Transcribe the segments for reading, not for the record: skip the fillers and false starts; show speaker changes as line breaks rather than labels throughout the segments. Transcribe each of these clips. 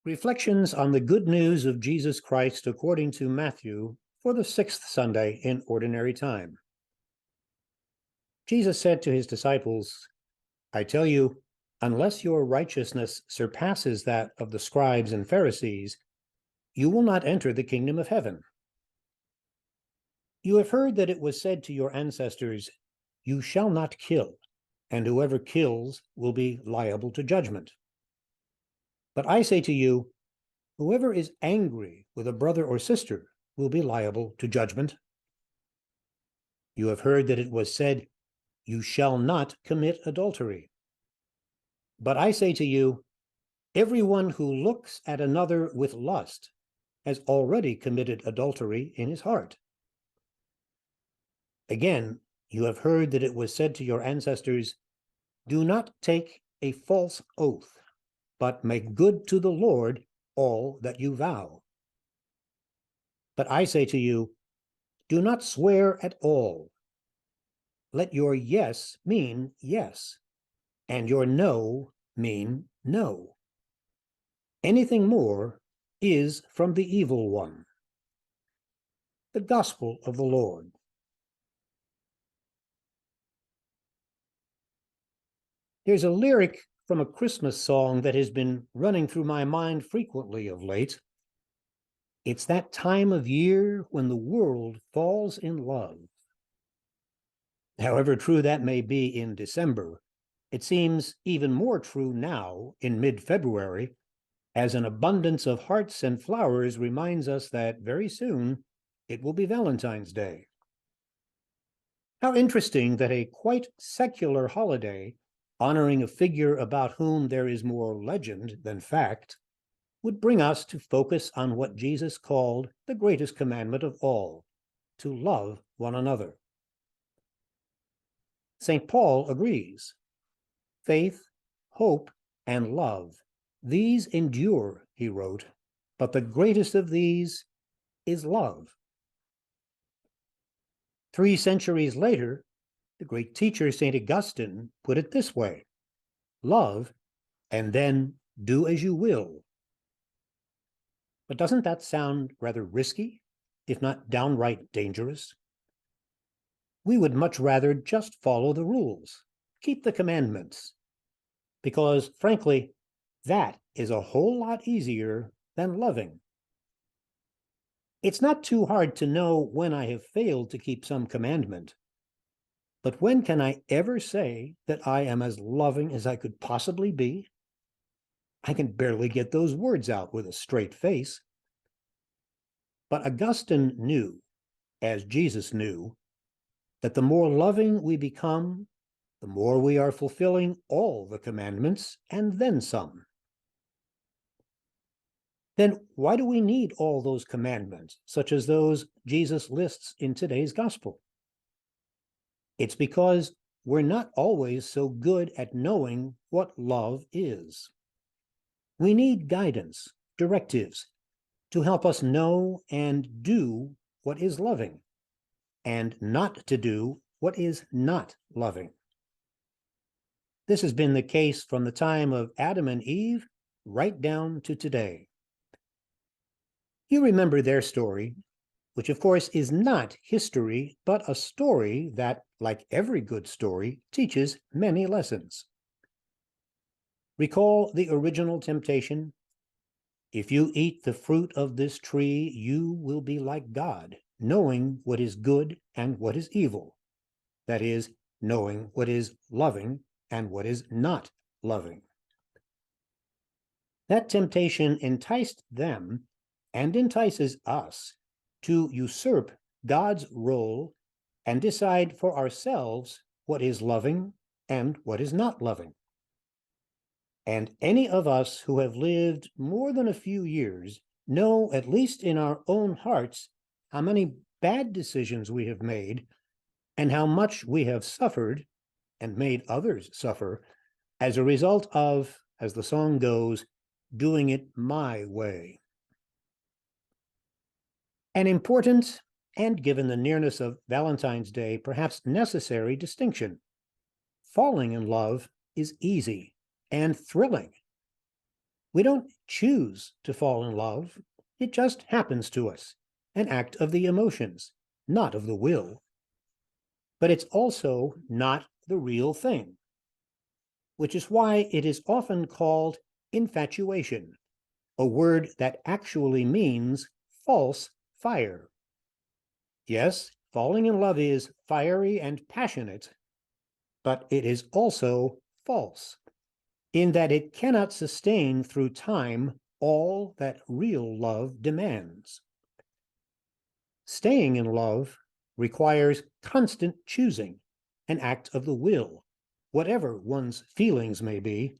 Reflections on the good news of Jesus Christ according to Matthew for the sixth Sunday in Ordinary Time. Jesus said to his disciples, I tell you, unless your righteousness surpasses that of the scribes and Pharisees, you will not enter the kingdom of heaven. You have heard that it was said to your ancestors, you shall not kill, and whoever kills will be liable to judgment. But I say to you, whoever is angry with a brother or sister will be liable to judgment. You have heard that it was said, you shall not commit adultery. But I say to you, everyone who looks at another with lust has already committed adultery in his heart. Again, you have heard that it was said to your ancestors, do not take a false oath, but make good to the Lord all that you vow. But I say to you, do not swear at all. Let your yes mean yes, and your no mean no. Anything more is from the evil one. The Gospel of the Lord. There's a lyric from a Christmas song that has been running through my mind frequently of late. It's that time of year when the world falls in love. However true that may be in December, it seems even more true now in mid-February, as an abundance of hearts and flowers reminds us that very soon it will be Valentine's Day. How interesting that a quite secular holiday honoring a figure about whom there is more legend than fact would bring us to focus on what Jesus called the greatest commandment of all, to love one another. St. Paul agrees. Faith, hope, and love, these endure, he wrote, but the greatest of these is love. 3 centuries later, the great teacher St. Augustine put it this way, love, and then do as you will. But doesn't that sound rather risky, if not downright dangerous? We would much rather just follow the rules, keep the commandments, because frankly, that is a whole lot easier than loving. It's not too hard to know when I have failed to keep some commandment, but when can I ever say that I am as loving as I could possibly be? I can barely get those words out with a straight face. But Augustine knew, as Jesus knew, that the more loving we become, the more we are fulfilling all the commandments and then some. Then why do we need all those commandments, such as those Jesus lists in today's gospel? It's because we're not always so good at knowing what love is. We need guidance, directives, to help us know and do what is loving, and not to do what is not loving. This has been the case from the time of Adam and Eve right down to today. You remember their story, which of course is not history, but a story that, like every good story, teaches many lessons. Recall the original temptation. If you eat the fruit of this tree, you will be like God, knowing what is good and what is evil. That is, knowing what is loving and what is not loving. That temptation enticed them and entices us to usurp God's role and decide for ourselves what is loving and what is not loving. And any of us who have lived more than a few years know, at least in our own hearts, how many bad decisions we have made and how much we have suffered and made others suffer as a result of, as the song goes, doing it my way. An important, and given the nearness of Valentine's Day, perhaps necessary distinction. Falling in love is easy and thrilling. We don't choose to fall in love. It just happens to us, an act of the emotions, not of the will. But it's also not the real thing, which is why it is often called infatuation, a word that actually means false fire. Yes, falling in love is fiery and passionate, but it is also false, in that it cannot sustain through time all that real love demands. Staying in love requires constant choosing, an act of the will, whatever one's feelings may be,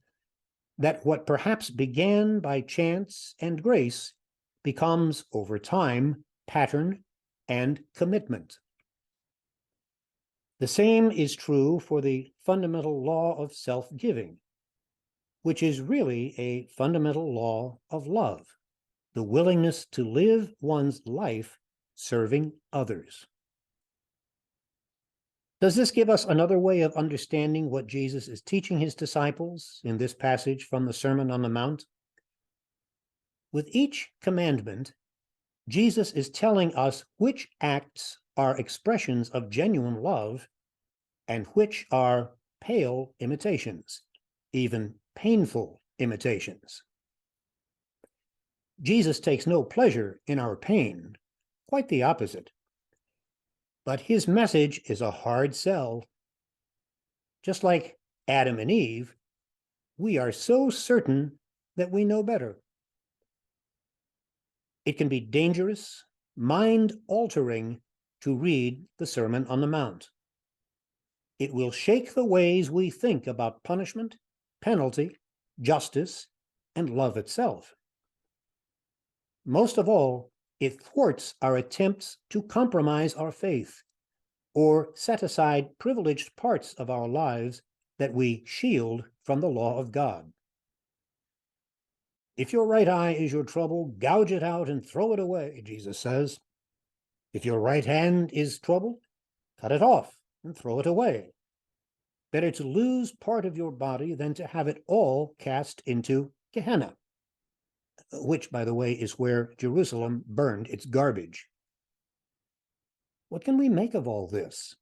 that what perhaps began by chance and grace becomes, over time, pattern and commitment. The same is true for the fundamental law of self-giving, which is really a fundamental law of love, the willingness to live one's life serving others. Does this give us another way of understanding what Jesus is teaching his disciples in this passage from the Sermon on the Mount? With each commandment, Jesus is telling us which acts are expressions of genuine love and which are pale imitations, even painful imitations. Jesus takes no pleasure in our pain, quite the opposite. But his message is a hard sell. Just like Adam and Eve, we are so certain that we know better. It can be dangerous, mind-altering to read the Sermon on the Mount. It will shake the ways we think about punishment, penalty, justice, and love itself. Most of all, it thwarts our attempts to compromise our faith or set aside privileged parts of our lives that we shield from the law of God. If your right eye is your trouble, gouge it out and throw it away, Jesus says. If your right hand is troubled, cut it off and throw it away. Better to lose part of your body than to have it all cast into Gehenna, which, by the way, is where Jerusalem burned its garbage. What can we make of all this?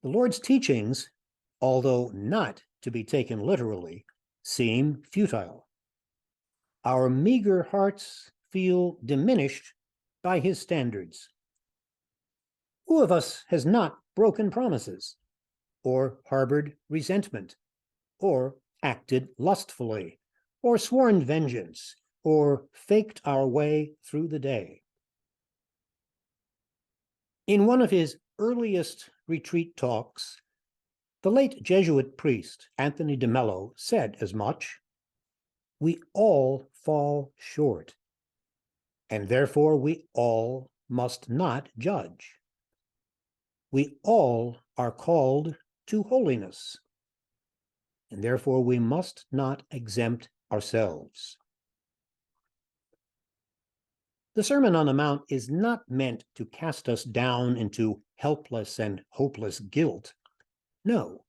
The Lord's teachings, although not to be taken literally, seem futile. Our meager hearts feel diminished by his standards. Who of us has not broken promises, or harbored resentment, or acted lustfully, or sworn vengeance, or faked our way through the day? In one of his earliest retreat talks, the late Jesuit priest Anthony de Mello said as much. We all fall short, and therefore we all must not judge. We all are called to holiness, and therefore we must not exempt ourselves. The Sermon on the Mount is not meant to cast us down into helpless and hopeless guilt. No,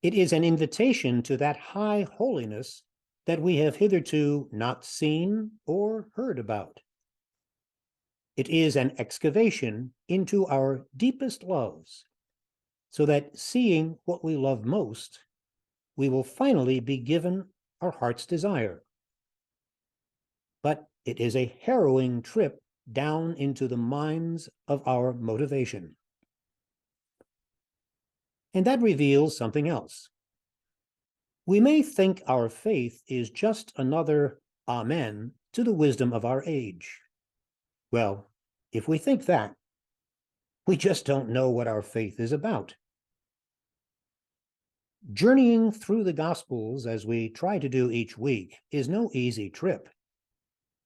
it is an invitation to that high holiness that we have hitherto not seen or heard about. It is an excavation into our deepest loves, so that seeing what we love most, we will finally be given our heart's desire. But it is a harrowing trip down into the mines of our motivation. And that reveals something else. We may think our faith is just another amen to the wisdom of our age. Well, if we think that, we just don't know what our faith is about. Journeying through the Gospels, as we try to do each week, is no easy trip.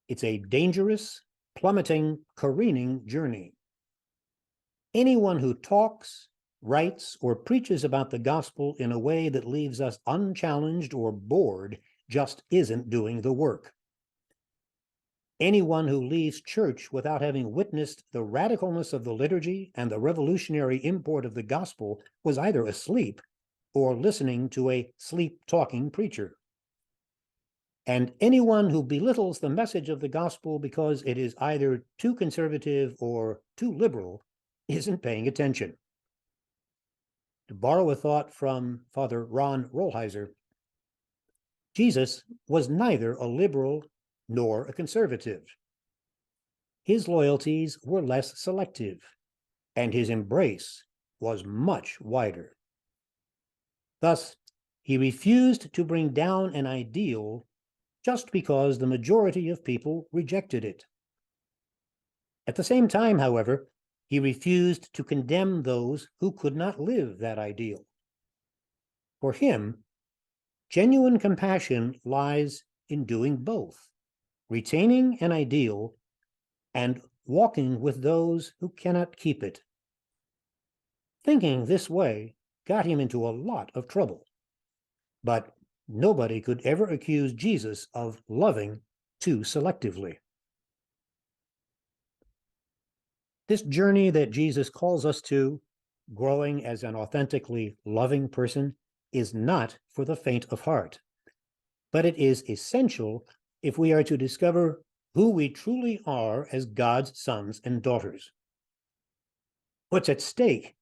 It's a dangerous, plummeting, careening journey. Anyone who talks, writes, or preaches about the gospel in a way that leaves us unchallenged or bored just isn't doing the work. Anyone who leaves church without having witnessed the radicalness of the liturgy and the revolutionary import of the gospel was either asleep or listening to a sleep-talking preacher. And anyone who belittles the message of the gospel because it is either too conservative or too liberal isn't paying attention. To borrow a thought from Father Ron Rolheiser, Jesus was neither a liberal nor a conservative. His loyalties were less selective, and his embrace was much wider. Thus, he refused to bring down an ideal just because the majority of people rejected it. At the same time, however, he refused to condemn those who could not live that ideal. For him, genuine compassion lies in doing both, retaining an ideal and walking with those who cannot keep it. Thinking this way got him into a lot of trouble, but nobody could ever accuse Jesus of loving too selectively. This journey that Jesus calls us to, growing as an authentically loving person, is not for the faint of heart, but it is essential if we are to discover who we truly are as God's sons and daughters. What's at stake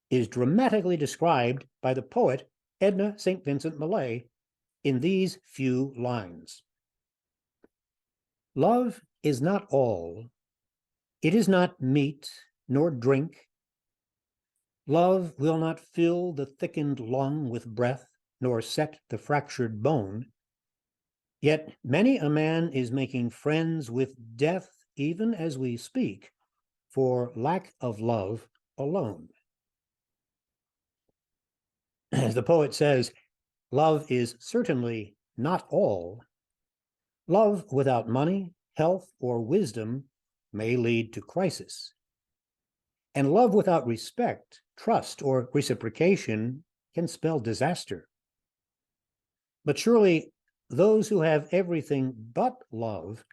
is dramatically described by the poet Edna St. Vincent Millay in these few lines. Love is not all. It is not meat nor drink. Love will not fill the thickened lung with breath, nor set the fractured bone. Yet many a man is making friends with death even as we speak, for lack of love alone. As the poet says, love is certainly not all. Love without money, health, or wisdom may lead to crisis. And love without respect, trust, or reciprocation can spell disaster. But surely those who have everything but love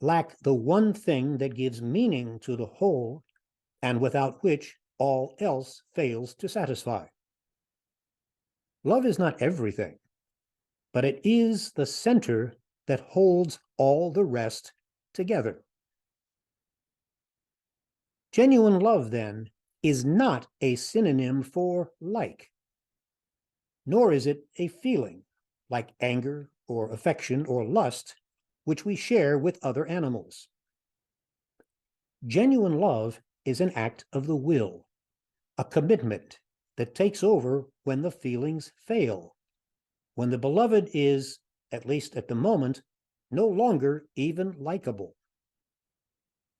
lack the one thing that gives meaning to the whole and without which all else fails to satisfy. Love is not everything, but it is the center that holds all the rest together. Genuine love, then, is not a synonym for like, nor is it a feeling like anger or affection or lust, which we share with other animals. Genuine love is an act of the will, a commitment that takes over when the feelings fail, when the beloved is, at least at the moment, no longer even likable.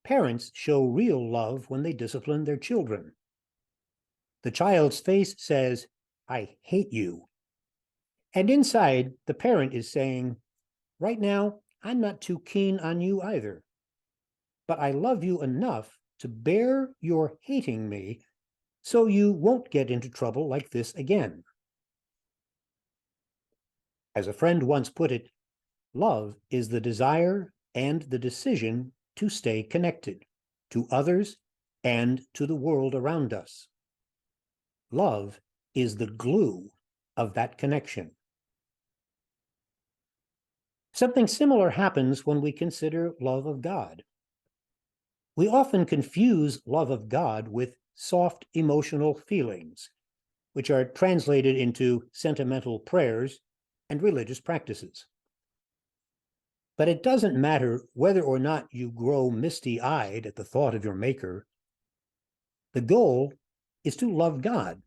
Parents show real love when they discipline their children. The child's face says, "I hate you." And inside, the parent is saying, "Right now, I'm not too keen on you either. But I love you enough to bear your hating me so you won't get into trouble like this again." As a friend once put it, love is the desire and the decision to stay connected to others and to the world around us. Love is the glue of that connection. Something similar happens when we consider love of God. We often confuse love of God with soft emotional feelings, which are translated into sentimental prayers and religious practices. But it doesn't matter whether or not you grow misty-eyed at the thought of your Maker. The goal is to love God,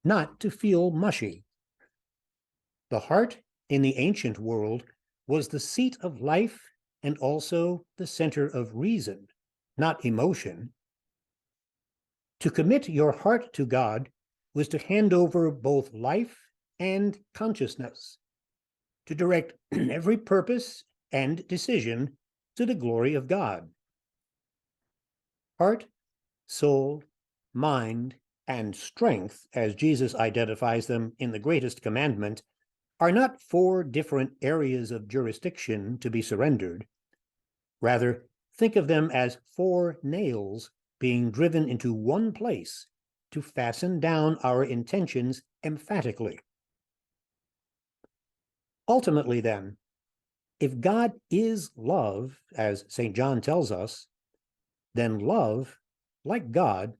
not to feel mushy. The heart in the ancient world was the seat of life and also the center of reason, not emotion. To commit your heart to God was to hand over both life and consciousness, to direct every purpose and decision to the glory of God. Heart, soul, mind, and strength, as Jesus identifies them in the greatest commandment, are not four different areas of jurisdiction to be surrendered. Rather, think of them as four nails being driven into one place to fasten down our intentions emphatically. Ultimately, then, If God is love, as St. John tells us, then love, like God,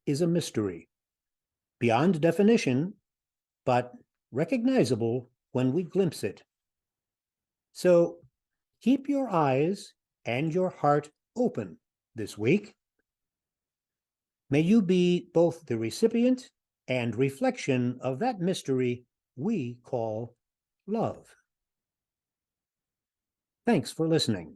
is a mystery, beyond definition, but recognizable when we glimpse it. So keep your eyes and your heart open this week. May you be both the recipient and reflection of that mystery we call love. Thanks for listening.